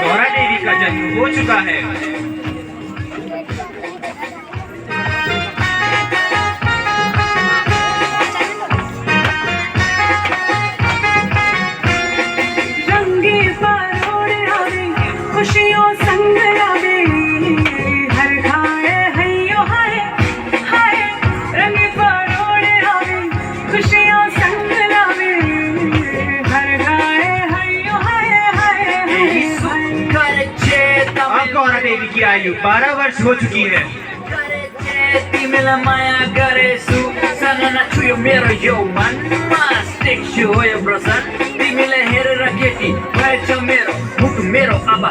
गौरा देवी का जन्म हो चुका है। रंगे परोड़ आवे खुशियों संग आवे हर खाए हइयो हाय हाय रंगे परोड़ आवे खुशियों संग आवे हर खाए हइयो हाय हाय अब गौरा देवी की आयु 12 वर्ष हो चुकी है। Timela maya garesu sanana chuyo mero yo man mastik chuyo brosan timela hera raketi bacha mero mutu mero aba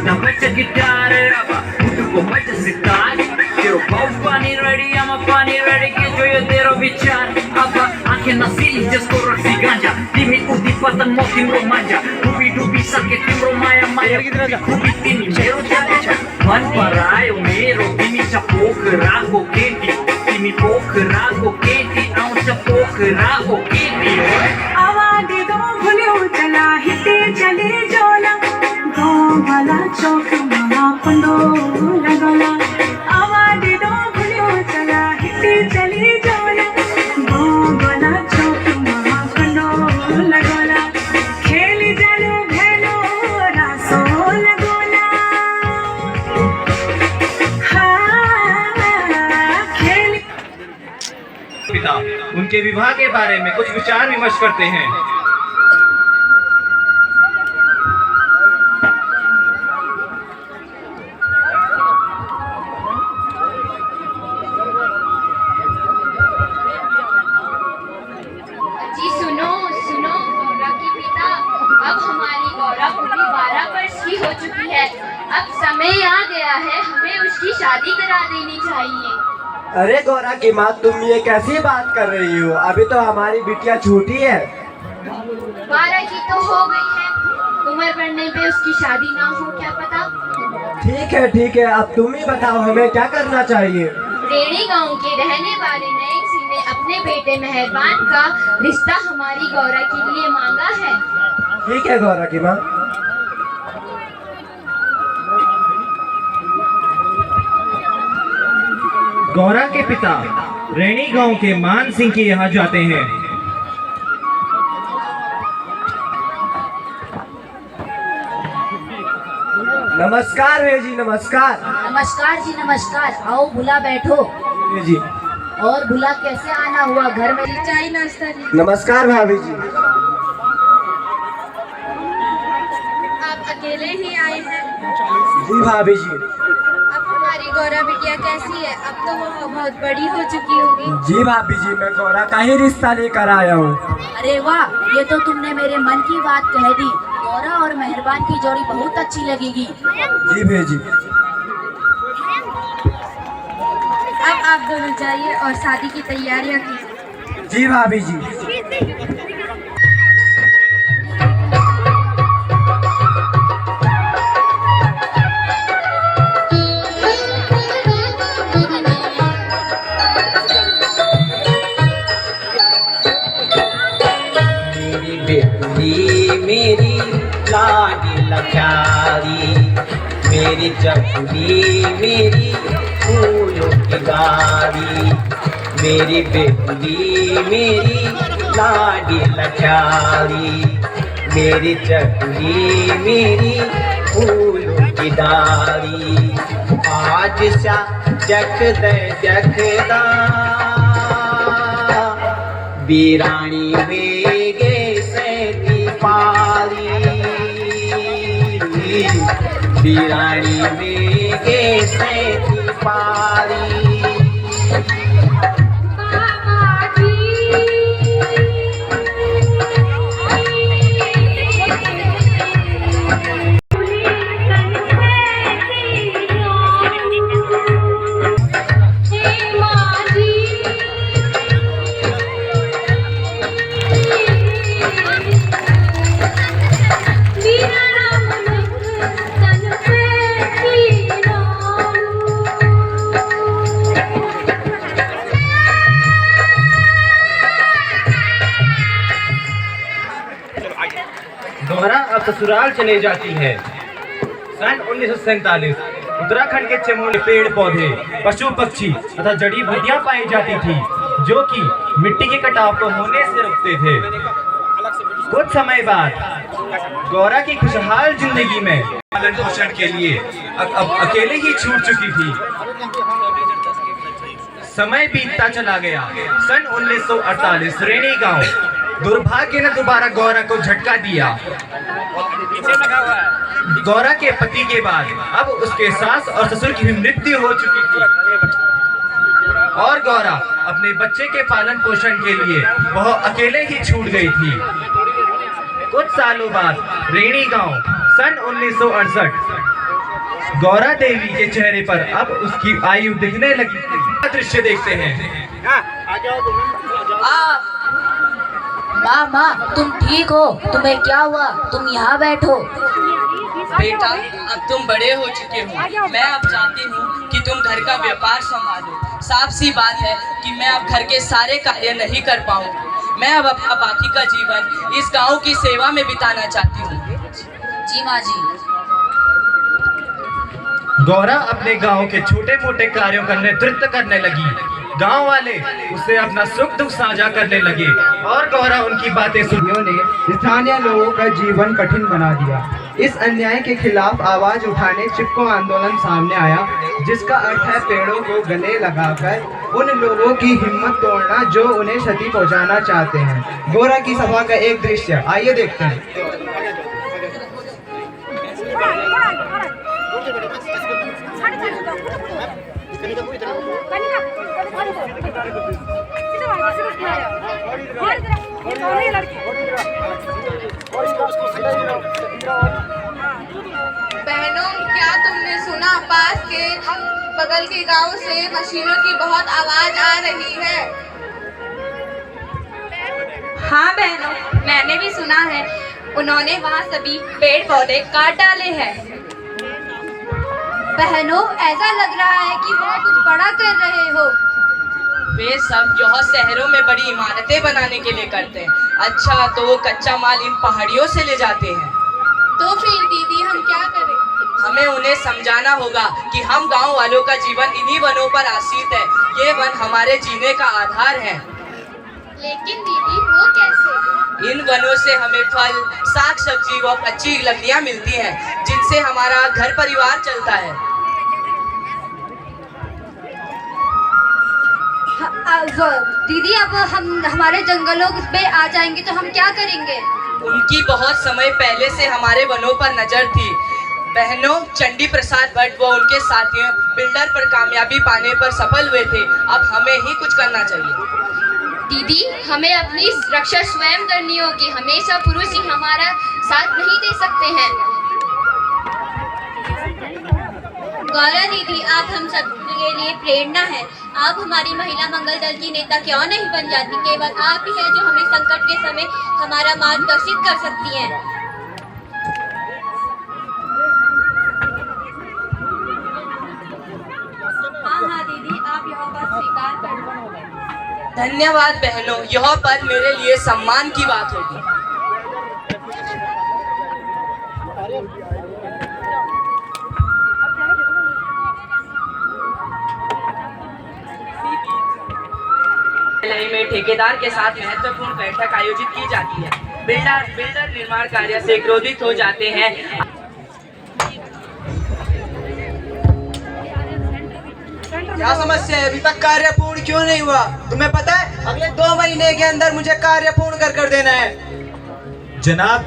na bacha guitar aba mutu ko bacha sitar tero pani ready ama pani ready ke joyo tero vichar aba aankhein nasili jisko rasi ganja timi udi patan motin romanja dubi dubi sakit timro maya maya dubi timi mero jaja man parayo mero timi chapokra ko kenti timi pokra ko kenti aun chapokra ko kenti आवाज दो भुलियो चला हिते चले जोला गाँव वाला चौक महापंडो लगोला आवाज दो भुलियो चला हिते चले जोला गाँव वाला चौक महापंडो लगोला खेल जालो भेलो रासो लगोला हाँ खेल पिता उनके विवाह के बारे में कुछ विचार विमर्श करते हैं। जी सुनो सुनो गौरा की पिता, अब हमारी गौरा पूरी 12 वर्ष की हो चुकी है। अब समय आ गया है, हमें उसकी शादी करा देनी चाहिए। अरे गौरा की माँ, तुम ये कैसी बात कर रही हो? अभी तो हमारी बिटिया छोटी है। 12 की तो हो गई है, उम्र बढ़ने पे उसकी शादी ना हो, क्या पता। ठीक है, अब तुम ही बताओ हमें क्या करना चाहिए। रेणी गांव के रहने वाले नयन सिंह ने अपने बेटे मेहरबान का रिश्ता हमारी गौरा के लिए मांगा है। ठीक है गौरा की माँ। गौरा के पिता रैणी गांव के मान सिंह के यहाँ जाते हैं। नमस्कार भैया जी, नमस्कार। नमस्कार जी नमस्कार। आओ भुला बैठो। भैया जी और भुला कैसे आना हुआ? घर में चाय नाश्ता? नमस्कार भाभी जी। आप अकेले ही आए हैं? जी भाभी जी। अब हमारी गौरा बिटिया कैसी है? अब तो वो बहुत बड़ी हो चुकी होगी। जी भाभी जी, मैं गौरा का ही रिश्ता लेकर आया हूँ। अरे वाह, ये तो तुमने मेरे मन की बात कह दी। गौरा और मेहरबान की जोड़ी बहुत अच्छी लगेगी। जी भैया जी। अब आप दोनों जाइए और शादी की तैयारियां कीजिए। जी भाभी जी। मेरी लाडी लचारी, मेरी चपली मेरी फूलों की गाड़ी, मेरी बेटी मेरी लाडी लचारी, मेरी चपली मेरी फूलों की डारी। आज सा जखदा बीरानी वेगे पारी, बीरानी वेगे से पारी। ससुराल चले जाती है। सन 1947 उत्तराखंड के चमोली पेड़ पौधे, पशु पक्षी तथा जड़ी बूटियां पाई जाती थी जो कि मिट्टी के कटाव को होने से रोकते थे। कुछ समय बाद गौरा की खुशहाल जिंदगी में पालन पोषण के लिए अब अकेले ही छूट चुकी थी। समय बीतता चला गया। सन 1948 रेणी गांव दुर्भाग्य ने दोबारा गौरा को झटका दिया। गौरा के पति के बाद अब उसके सास और ससुर की भी मृत्यु हो चुकी थी और गौरा अपने बच्चे के पालन पोषण के लिए वह अकेले ही छूट गई थी। कुछ सालों बाद रेणी गांव सन 1968 गौरा देवी के चेहरे पर अब उसकी आयु दिखने लगी थी। दृश्य देखते हैं। माँ माँ, तुम ठीक हो? तुम्हें क्या हुआ? तुम यहाँ बैठो। बेटा, अब तुम बड़े हो चुके हो। मैं अब चाहती हूँ कि तुम घर का व्यापार संभालो। साफ सी बात है कि मैं अब घर के सारे कार्य नहीं कर पाऊंगी। मैं अब अपना बाकी का जीवन इस गांव की सेवा में बिताना चाहती हूँ। जी माँ जी। गौरा अपने गांव के छोटे मोटे कार्यों का नेतृत्व करने लगी। गांव वाले उससे अपना सुख दुख साझा करने लगे और गौरा उनकी बातें ने स्थानीय लोगों का जीवन कठिन बना दिया। इस अन्याय के खिलाफ आवाज उठाने चिपको आंदोलन सामने आया, जिसका अर्थ है पेड़ों को गले लगाकर उन लोगों की हिम्मत तोड़ना जो उन्हें क्षति पहुंचाना चाहते हैं। गौरा की सभा का एक दृश्य आइए देखते हैं। बहनों, क्या तुमने सुना? पास के बगल के गांव से मशीनों की बहुत आवाज आ रही है। हाँ बहनों, मैंने भी सुना है। उन्होंने वहाँ सभी पेड़ पौधे काट डाले हैं। बहनों, ऐसा लग रहा है कि वो कुछ बड़ा कर रहे हो। वे सब यह शहरों में बड़ी इमारतें बनाने के लिए करते हैं। अच्छा, तो वो कच्चा माल इन पहाड़ियों से ले जाते हैं। तो फिर दीदी हम क्या करें? हमें उन्हें समझाना होगा कि हम गांव वालों का जीवन इन्हीं वनों पर आश्रित है। ये वन हमारे जीने का आधार है। लेकिन दीदी वो कैसे? इन वनों से हमें फल, साग सब्जी व कच्ची लकड़ियां मिलती हैं, जिनसे हमारा घर परिवार चलता है। दीदी, अब हम हमारे जंगलों पे आ जाएंगे तो हम क्या करेंगे? उनकी बहुत समय पहले से हमारे वनों पर नजर थी। बहनों, चंडी प्रसाद भट्ट व उनके साथियों बिल्डर पर कामयाबी पाने पर सफल हुए थे। अब हमें ही कुछ करना चाहिए। दीदी, हमें अपनी रक्षा स्वयं करनी होगी। हमेशा पुरुष ही हमारा साथ नहीं दे सकते हैं। गौरा दीदी, आप हम सब के लिए प्रेरणा है। आप हमारी महिला मंगल दल की नेता क्यों नहीं बन जाती? केवल आप ही है जो हमें संकट के समय हमारा मार्गदर्शित कर सकती हैं। हाँ दीदी, आप यह बात स्वीकार कर लो। धन्यवाद बहनों, यह पद मेरे लिए सम्मान की बात होगी। में ठेकेदार के साथ महत्वपूर्ण बैठक आयोजित की जाती है। बिल्डर निर्माण कार्य से क्रोधित हो जाते हैं। क्या समस्या है? अभी तक कार्य पूर्ण क्यों नहीं हुआ? तुम्हें पता है अगले 2 महीने के अंदर मुझे कार्य पूर्ण कर देना है। जनाब,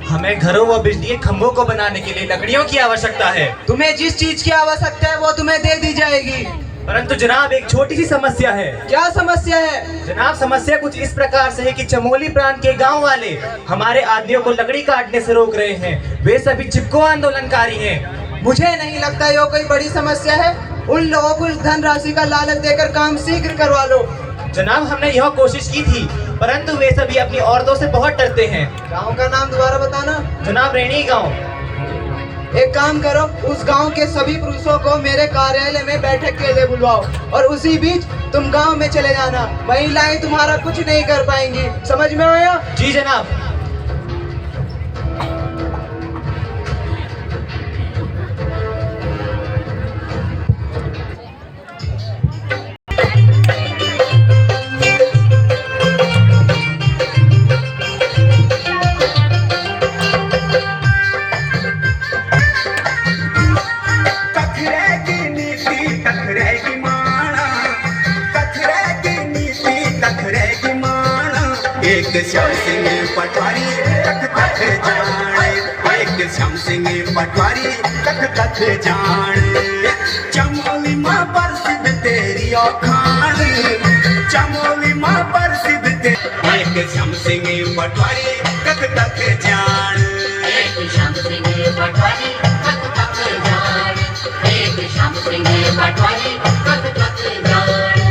हमें घरों व बिजली के खंभों को बनाने के लिए लकड़ियों की आवश्यकता है। तुम्हें जिस चीज की आवश्यकता है वो तुम्हें दे दी जाएगी। परंतु जनाब, एक छोटी सी समस्या है। क्या समस्या है? जनाब, समस्या कुछ इस प्रकार से है कि चमोली प्रांत के गांव वाले हमारे आदमियों को लकड़ी काटने से रोक रहे हैं। वे सभी चिपको आंदोलनकारी हैं। मुझे नहीं लगता ये कोई बड़ी समस्या है। उन लोगों को इस धनराशि का लालच देकर काम शीघ्र करवा लो। जनाब, हमने यह कोशिश की थी, परंतु वे सभी अपनी औरतों से बहुत डरते हैं। गांव का नाम दोबारा बताना। जनाब, रेणी गांव। एक काम करो, उस गांव के सभी पुरुषों को मेरे कार्यालय में बैठक के लिए बुलवाओ और उसी बीच तुम गांव में चले जाना। महिलाएं तुम्हारा कुछ नहीं कर पाएंगी। समझ में आया? जी जनाब। एक श्याम सिंह पटवारी तक तक जाने, एक श्याम सिंह पटवारी तक तक जाने। चमोली माँ प्रसिद्ध तेरी औखान, चमोली माँ प्रसिद्ध तेरी, एक श्याम सिंह पटवारी तक तक जाने, एक श्याम सिंह पटवारी तक तक जाने, एक श्याम सिंह पटवारी तक तक जाने।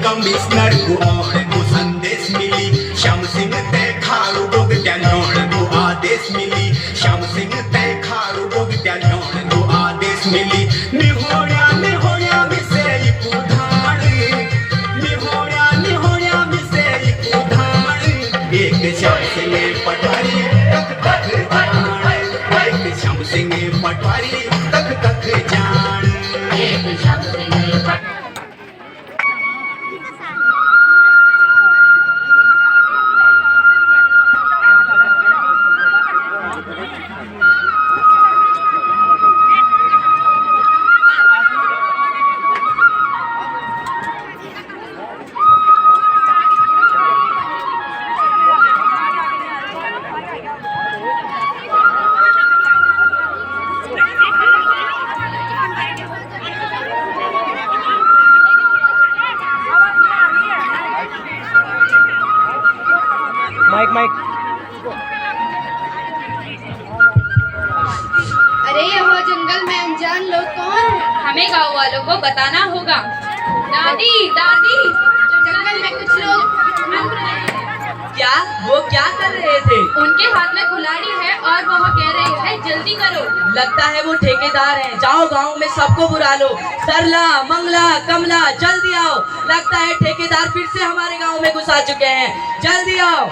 कमिश्नर को संदेश मिली, श्याम सिंह ते खारू रोग त्यालोण को आदेश मिली, श्याम सिंह ते खारू रोग त्यालोण को आदेश मिली। निहोया विषय कुधान, निहोया विषय कुधान, एक श्याम सिंह पटवारी तक तक जाने, एक श्याम सिंह पटवारी तक तक जाने, एक श्याम सिंह पटवारी। माइक अरे ये वो जंगल में अनजान लोग कौन है? हमें गांव वालों को बताना होगा। दादी दादी, जंगल में कुछ लोग घूम रहे हैं। क्या? वो क्या कर रहे थे? उनके हाथ में कुल्हाड़ी है और वो कह रहे हैं जल्दी करो। लगता है वो ठेकेदार हैं। जाओ गांव में सबको बुला लो। सरला, मंगला, कमला, जल्दी आओ। लगता है ठेकेदार फिर से हमारे गांव में घुस आ चुके हैं। जल्दी आओ।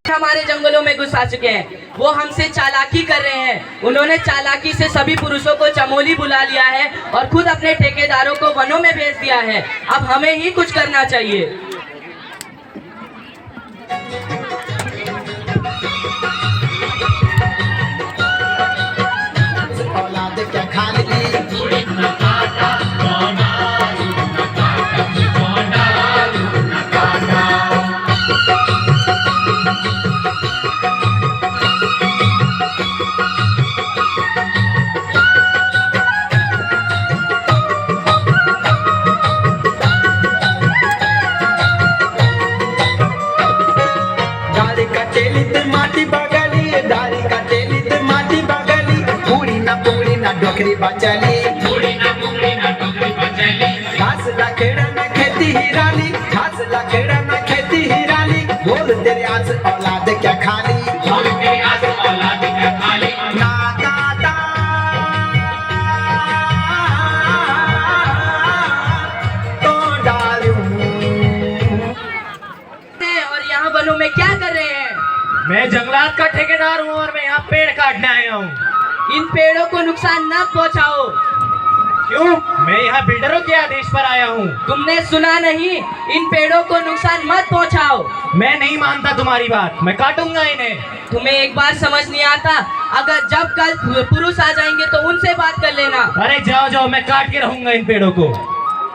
हमारे जंगलों में घुस आ चुके हैं। वो हमसे चालाकी कर रहे हैं। उन्होंने चालाकी से सभी पुरुषों को चमोली बुला लिया है और खुद अपने ठेकेदारों को वनों में भेज दिया है। अब हमें ही कुछ करना चाहिए। डोकरी बचली, घास लखेड़ा न खेती हिरानी, घास लखेड़ा न खेती हिरानी। बोल तेरे आस औलाद क्या खाली, बोल तेरे आस औलाद क्या खाली। ना दादा तो डालूं। और यहाँ वनों में क्या कर रहे हैं? मैं जंगलात का ठेकेदार हूँ और मैं यहाँ पेड़ काटने आया हूँ। इन पेड़ों को नुकसान न पहुँचाओ। क्यों? मैं यहाँ बिल्डरों के आदेश पर आया हूँ। तुमने सुना नहीं? इन पेड़ों को नुकसान मत पहुँचाओ। मैं नहीं मानता तुम्हारी बात, मैं काटूंगा इन्हें। तुम्हें एक बार समझ नहीं आता? अगर जब कल पुरुष आ जाएंगे तो उनसे बात कर लेना। अरे जाओ जाओ, मैं काट के रहूंगा इन पेड़ों को।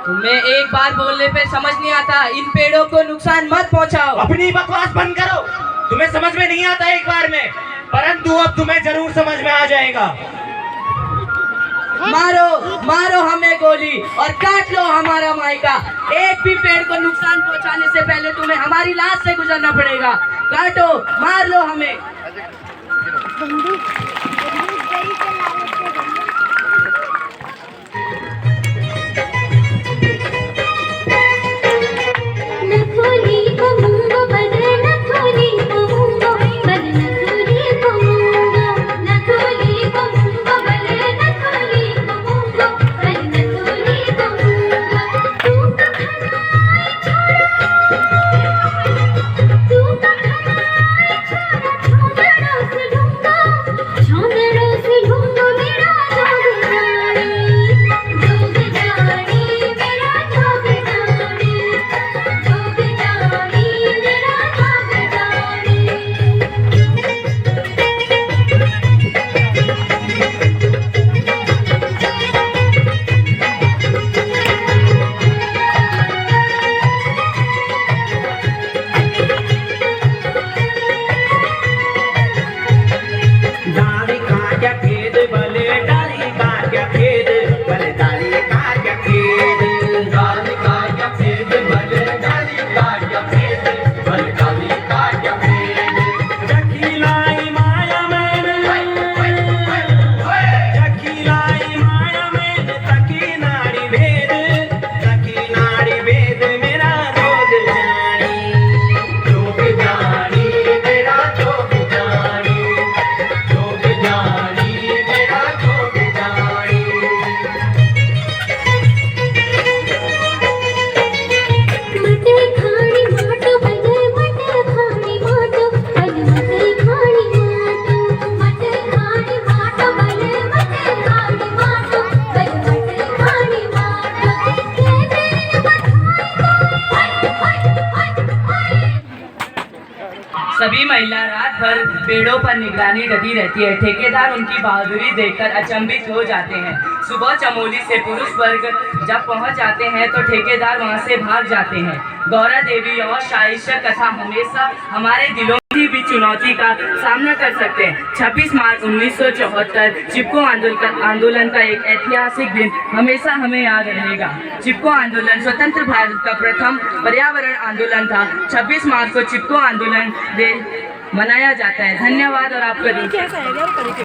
तुम्हें एक बार बोलने पे समझ नहीं आता? इन पेड़ों को नुकसान मत पहुँचाओ। अपनी बकवास बंद करो। तुम्हें समझ में नहीं आता एक बार में, परंतु अब तुम्हें जरूर समझ में आ जाएगा। मारो मारो हमें गोली और काट लो हमारा मायका। एक भी पेड़ को नुकसान पहुंचाने से पहले तुम्हें हमारी लाश से गुजरना पड़ेगा। काटो, मार लो हमें। मैं महिला रात भर पेड़ों पर निगरानी रखी रहती है। ठेकेदार उनकी बहादुरी देखकर अचंभित हो जाते हैं। सुबह चमोली से पुरुष वर्ग जब पहुंच जाते हैं तो ठेकेदार वहां से भाग जाते हैं। गौरा देवी और शाइशा कथा हमेशा हमारे दिलों में भी चुनौती का सामना कर सकते हैं। 26 मार्च 1974 चिपको आंदोलन का एक ऐतिहासिक दिन हमेशा हमें याद रहेगा। चिपको आंदोलन स्वतंत्र भारत का प्रथम पर्यावरण आंदोलन था। 26 मार्च को चिपको आंदोलन मनाया जाता है। धन्यवाद और आपका दिन